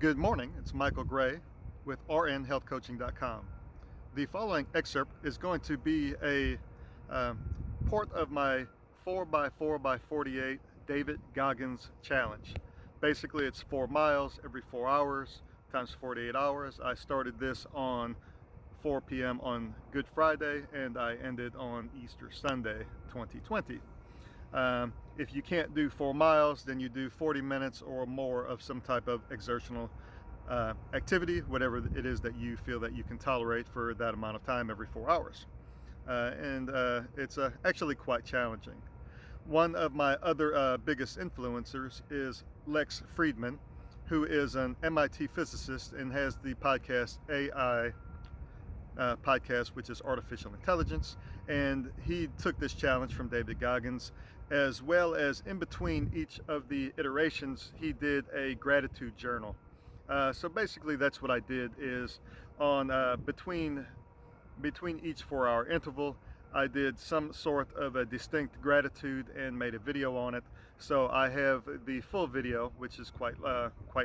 Good morning, it's Michael Gray with rnhealthcoaching.com. The following excerpt is going to be a part of my 4x4x48 David Goggins challenge. Basically, it's 4 miles every 4 hours times 48 hours. I started this on 4 p.m. on Good Friday and I ended on Easter Sunday 2020. If you can't do 4 miles, then you do 40 minutes or more of some type of exertional activity, whatever it is that you feel that you can tolerate for that amount of time every 4 hours. And it's actually quite challenging. One of my other biggest influencers is Fridman, who is an MIT physicist and has the podcast AI podcast, which is artificial intelligence. And he took this challenge from David Goggins, as well as in between each of the iterations, he did a gratitude journal. So basically, that's what I did is on between each 4 hour interval, I did some sort of a distinct gratitude and made a video on it. So I have the full video, which is quite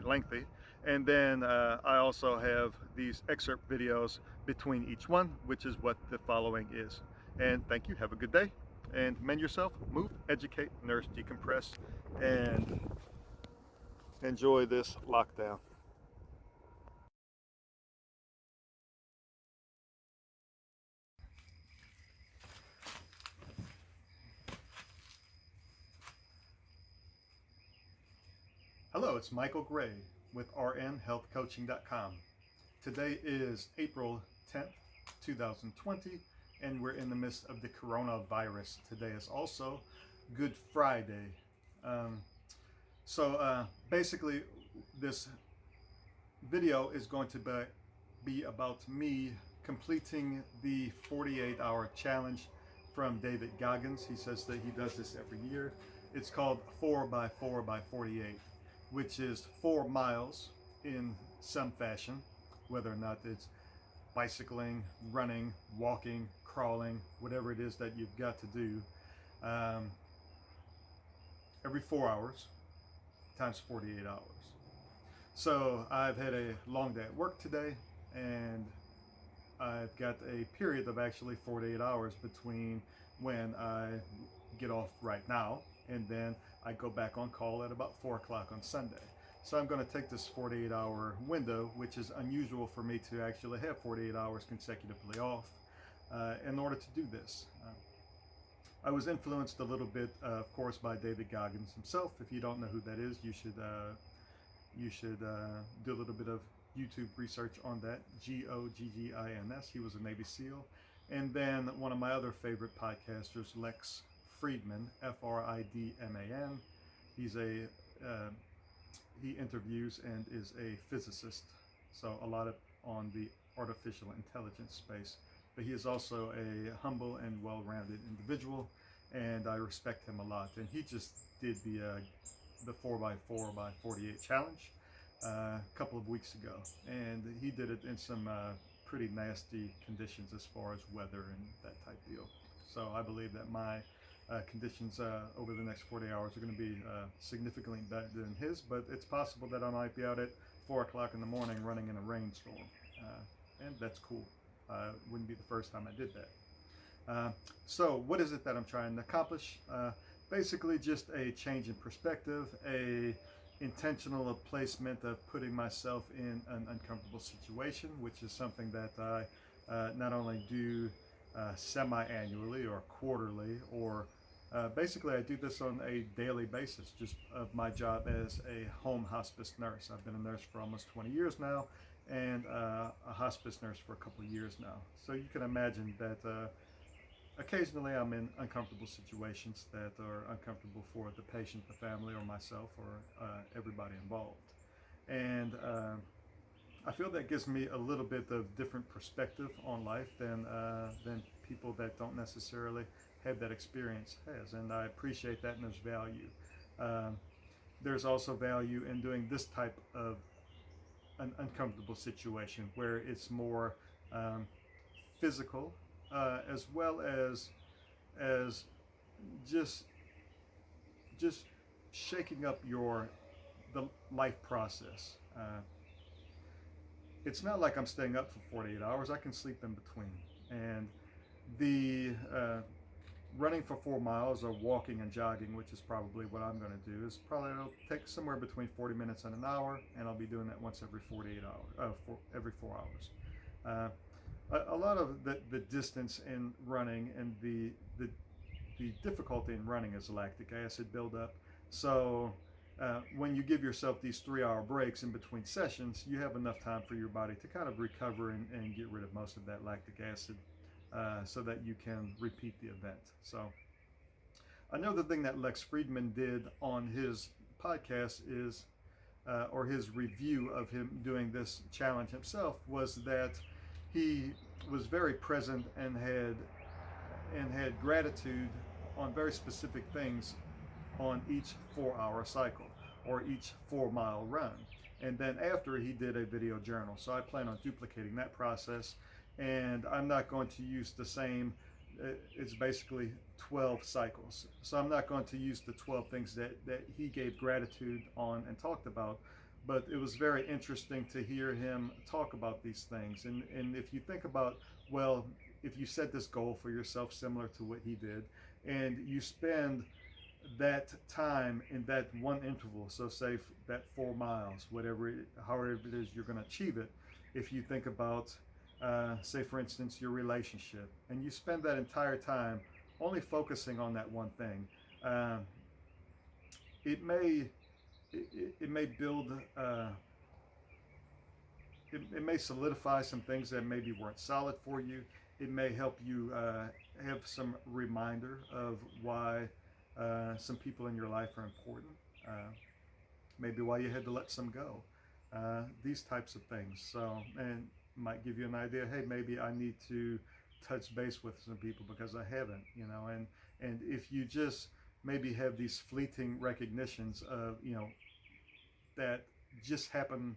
lengthy, and then I also have these excerpt videos between each one, which is what the following is. And thank you. Have a good day, and mend yourself, move, educate, nourish, decompress, and enjoy this lockdown. Hello, it's Michael Gray with rnhealthcoaching.com. Today is April 10th, 2020, and we're in the midst of the coronavirus. Today is also Good Friday. Basically, this video is going to be about me completing the 48-hour challenge from David Goggins. He says that he does this every year. It's called 4x4x48, which is 4 miles in some fashion, whether or not it's bicycling, running, walking, crawling, whatever it is that you've got to do, every 4 hours times 48 hours. So I've had a long day at work today, and I've got a period of actually 48 hours between when I get off right now and then I go back on call at about 4 o'clock on Sunday. So I'm going to take this 48-hour window, which is unusual for me to actually have 48 hours consecutively off, in order to do this. I was influenced a little bit, of course, by David Goggins himself. If you don't know who that is, you should do a little bit of YouTube research on that. Goggins. He was a Navy SEAL. And then one of my other favorite podcasters, Fridman, Fridman. He interviews and is a physicist, so a lot of on the artificial intelligence space. But he is also a humble and well-rounded individual, and I respect him a lot. And he just did the 4x4x48 challenge a couple of weeks ago, and he did it in some pretty nasty conditions as far as weather and that type deal. So I believe that my conditions over the next 40 hours are going to be significantly better than his, but it's possible that I might be out at 4 o'clock in the morning running in a rainstorm, and that's cool. Wouldn't be the first time I did that. So what is it that I'm trying to accomplish? Basically just a change in perspective, a intentional placement of putting myself in an uncomfortable situation, which is something that I not only do semi-annually or quarterly, or basically I do this on a daily basis, just of my job as a home hospice nurse. I've been a nurse for almost 20 years now, and a hospice nurse for a couple of years now. So you can imagine that occasionally I'm in uncomfortable situations that are uncomfortable for the patient, the family, or myself, or everybody involved. And I feel that gives me a little bit of different perspective on life than people that don't necessarily have that experience has, and I appreciate that, and there's value. There's also value in doing this type of an uncomfortable situation where it's more physical, as well as just just shaking up the life process. it's not like I'm staying up for 48 hours. I can sleep in between. And the running for 4 miles or walking and jogging, which is probably what I'm going to do, is probably it'll take somewhere between 40 minutes and an hour, and I'll be doing that once every 48 hours, every 4 hours. A lot of the distance in running and the difficulty in running is lactic acid buildup. So when you give yourself these 3-hour breaks in between sessions, you have enough time for your body to kind of recover and get rid of most of that lactic acid so that you can repeat the event. So another thing that Lex Fridman did on his podcast is, or his review of him doing this challenge himself, was that he was very present and had gratitude on very specific things on each 4-hour cycle or each 4-mile run. And then after, he did a video journal. So I plan on duplicating that process, and I'm not going to use the same, it's basically 12 cycles. So I'm not going to use the 12 things that he gave gratitude on and talked about, but it was very interesting to hear him talk about these things. And if you think about, well, if you set this goal for yourself similar to what he did, and you spend that time in that one interval, so say that 4 miles, however it is you're going to achieve it, if you think about, say for instance, your relationship, and you spend that entire time only focusing on that one thing, it may build, it may solidify some things that maybe weren't solid for you. It may help you have some reminder of why some people in your life are important, maybe why you had to let some go, these types of things. So, and might give you an idea, hey, maybe I need to touch base with some people because I haven't, and if you just maybe have these fleeting recognitions of, that just happen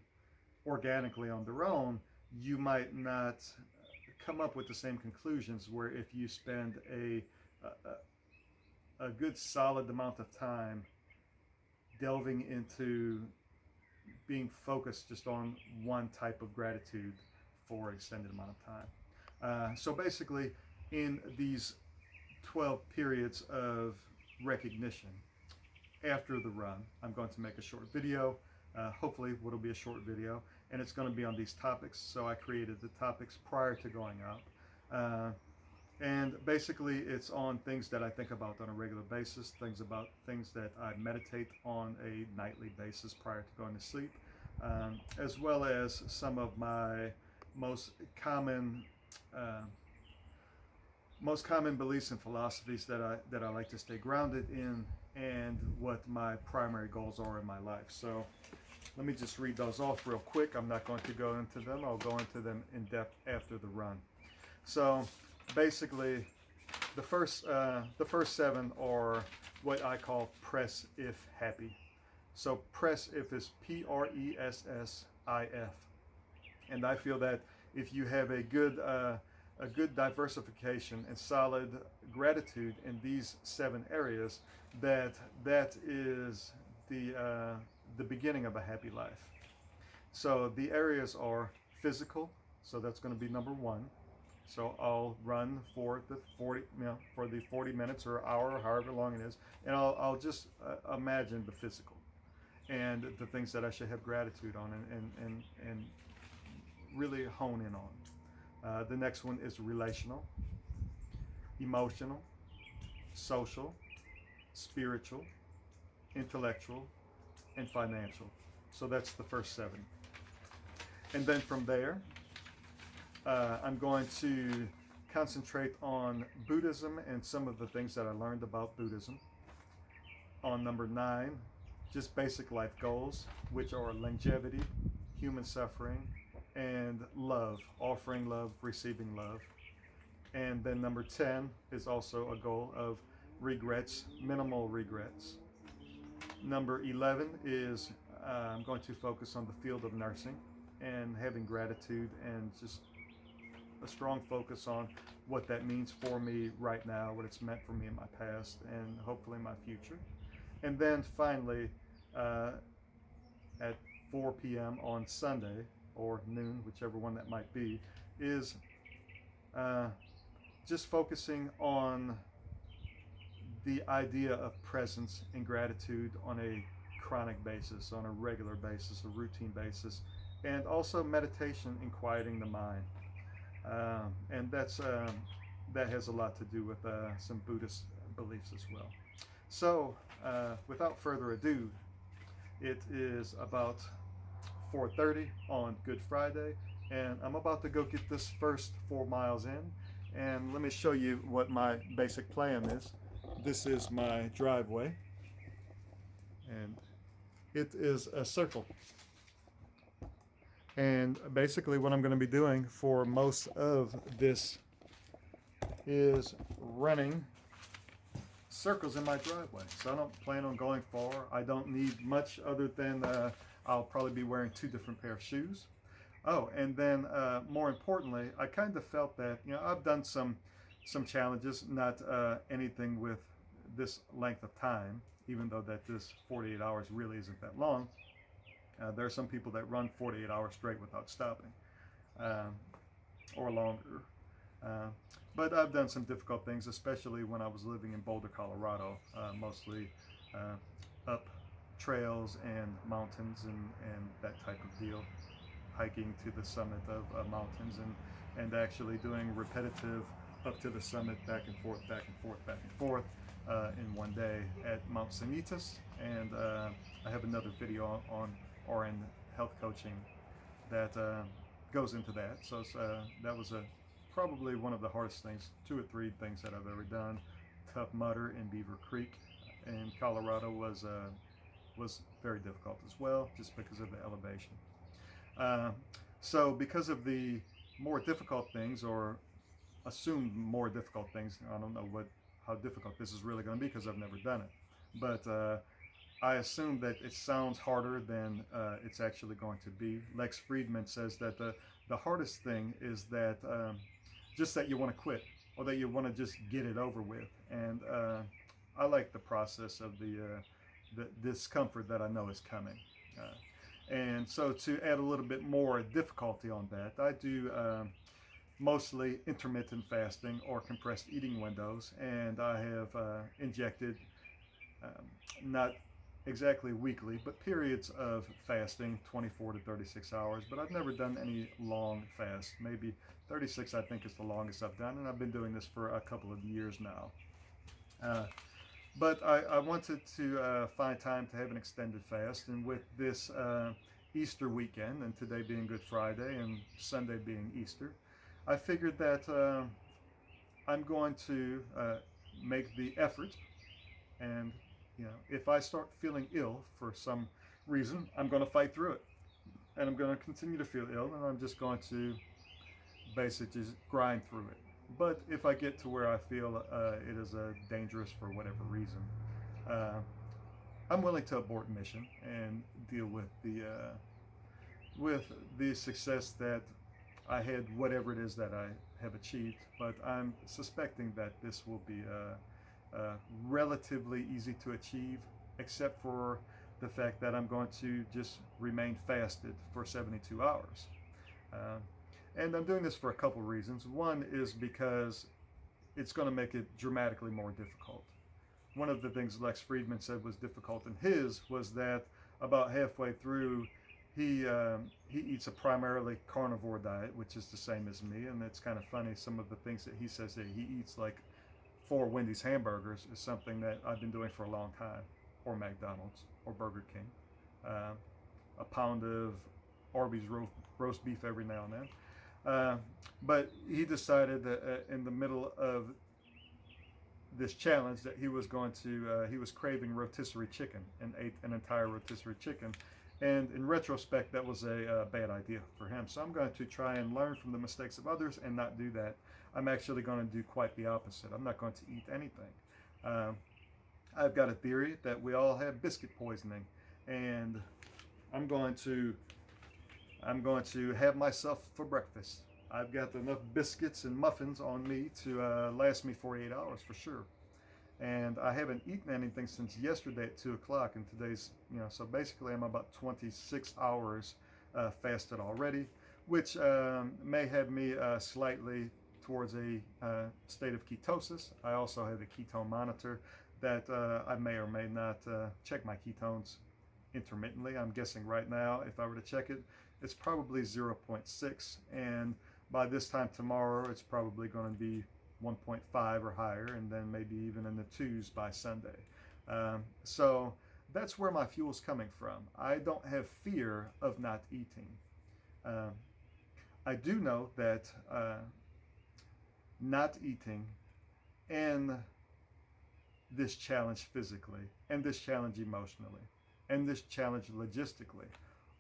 organically on their own, you might not come up with the same conclusions, where if you spend a good solid amount of time delving into being focused just on one type of gratitude for an extended amount of time. So basically, in these 12 periods of recognition after the run, I'm going to make a short video, hopefully what'll be a short video, and it's going to be on these topics. So I created the topics prior to going up. And basically it's on things that I think about on a regular basis, things that I meditate on a nightly basis prior to going to sleep, as well as some of my most common beliefs and philosophies that I like to stay grounded in, and what my primary goals are in my life. So let me just read those off real quick. I'm not going to go into them. I'll go into them in depth after the run. So basically, the first 7 are what I call press if happy. So press if is PRESSIF, and I feel that if you have a good diversification and solid gratitude in these 7 areas, that is the beginning of a happy life. So the areas are physical, so that's going to be number 1. So I'll run for the 40 minutes or hour, or however long it is, and I'll just imagine the physical and the things that I should have gratitude on and really hone in on. The next one is relational, emotional, social, spiritual, intellectual, and financial. So that's the first 7. And then from there, I'm going to concentrate on Buddhism and some of the things that I learned about Buddhism. On number 9, just basic life goals, which are longevity, human suffering, and love, offering love, receiving love. And then number 10 is also a goal of regrets, minimal regrets. Number 11 is I'm going to focus on the field of nursing and having gratitude and just a strong focus on what that means for me right now, what it's meant for me in my past, and hopefully my future. And then finally, at 4 p.m. on Sunday, or noon, whichever one that might be, is just focusing on the idea of presence and gratitude on a chronic basis, on a regular basis, a routine basis, and also meditation and quieting the mind. And that has a lot to do with some Buddhist beliefs as well. So, without further ado, it is about 4:30 on Good Friday, and I'm about to go get this first 4 miles in. And let me show you what my basic plan is. This is my driveway, and it is a circle. And basically what I'm going to be doing for most of this is running circles in my driveway. So I don't plan on going far. I don't need much other than I'll probably be wearing 2 different pair of shoes. Oh, and then more importantly, I kind of felt that, I've done some challenges, not anything with this length of time, even though that this 48 hours really isn't that long. There are some people that run 48 hours straight without stopping, or longer. But I've done some difficult things, especially when I was living in Boulder, Colorado, mostly up trails and mountains and that type of deal, hiking to the summit of mountains and actually doing repetitive up to the summit, back and forth, back and forth, back and forth in one day at Mount Sanitas. And I have another video on RN health coaching that goes into that. So that was probably one of the hardest things, 2 or 3 things that I've ever done. Tough Mudder in Beaver Creek in Colorado was very difficult as well, just because of the elevation. So because of the more difficult things, or assumed more difficult things, I don't know how difficult this is really going to be because I've never done it, but I assume that it sounds harder than it's actually going to be. Lex Fridman says that the hardest thing is that just that you want to quit, or that you want to just get it over with. And I like the process of the discomfort that I know is coming. And so to add a little bit more difficulty on that, I do mostly intermittent fasting or compressed eating windows, and I have injected not exactly weekly, but periods of fasting, 24 to 36 hours. But I've never done any long fast. Maybe 36, I think, is the longest I've done, and I've been doing this for a couple of years now. But I wanted to find time to have an extended fast, and with this Easter weekend, and today being Good Friday and Sunday being Easter, I figured that I'm going to make the effort, and if I start feeling ill for some reason, I'm going to fight through it, and I'm going to continue to feel ill, and I'm just going to basically just grind through it. But if I get to where I feel it is dangerous for whatever reason, I'm willing to abort mission and deal with the success that I had, whatever it is that I have achieved. But I'm suspecting that this will be relatively easy to achieve, except for the fact that I'm going to just remain fasted for 72 hours. And I'm doing this for a couple reasons. One is because it's going to make it dramatically more difficult. One of the things Lex Fridman said was difficult in his was that about halfway through, he eats a primarily carnivore diet, which is the same as me. And it's kind of funny, some of the things that he says that he eats, like 4 Wendy's hamburgers, is something that I've been doing for a long time, or McDonald's, or Burger King. A pound of Arby's roast beef every now and then. But he decided that in the middle of this challenge that he was craving rotisserie chicken, and ate an entire rotisserie chicken. And in retrospect, that was a bad idea for him. So I'm going to try and learn from the mistakes of others and not do that. I'm actually going to do quite the opposite. I'm not going to eat anything. I've got a theory that we all have biscuit poisoning, and I'm going to have myself for breakfast. I've got enough biscuits and muffins on me to last me 48 hours for sure. And I haven't eaten anything since yesterday at 2 o'clock, and today's, so basically I'm about 26 hours fasted already, which may have me slightly towards a state of ketosis. I also have a ketone monitor that I may or may not check my ketones intermittently. I'm guessing right now, if I were to check it, it's probably 0.6, and by this time tomorrow, it's probably going to be 1.5 or higher, and then maybe even in the twos by Sunday. So that's where my fuel's coming from. I don't have fear of not eating. I do know that not eating and this challenge physically, and this challenge emotionally, and this challenge logistically,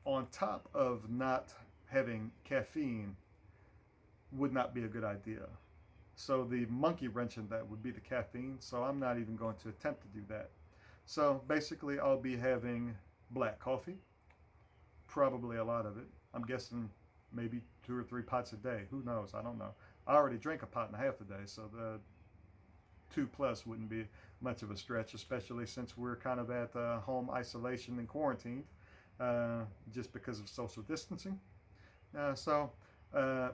on top of not having caffeine, would not be a good idea. So the monkey wrench in that would be the caffeine, so I'm not even going to attempt to do that. So basically I'll be having black coffee, probably a lot of it. I'm guessing maybe 2 or 3 pots a day. Who knows? I don't know. I already drink a pot and a half a day, so the 2+ wouldn't be much of a stretch, especially since we're kind of at home isolation and quarantined just because of social distancing. So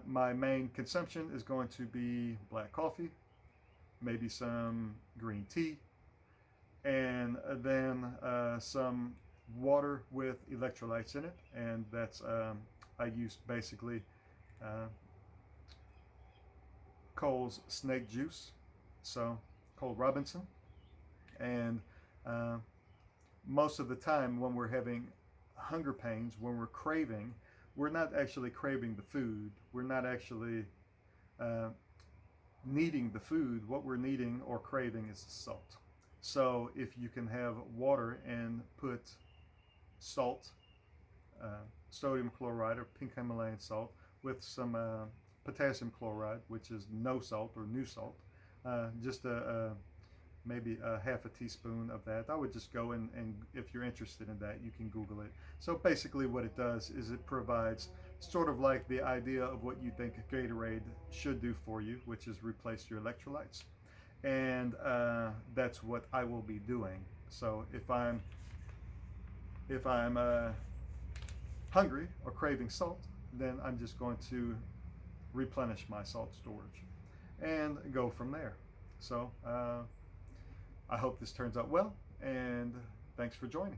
my main consumption is going to be black coffee, maybe some green tea, and then some water with electrolytes in it, and that's I use basically Cole's snake juice, so Cole Robinson, and most of the time when we're having hunger pains, when we're craving, we're not actually craving the food. We're not actually needing the food. What we're needing or craving is the salt. So if you can have water and put salt, sodium chloride or pink Himalayan salt, with some potassium chloride, which is no salt or new salt, just maybe a half a teaspoon of that. I would just go and if you're interested in that, you can Google it. So basically what it does is it provides sort of like the idea of what you think a Gatorade should do for you, which is replace your electrolytes. And that's what I will be doing. So if I'm hungry or craving salt, then I'm just going to replenish my salt storage and go from there. So I hope this turns out well, and thanks for joining.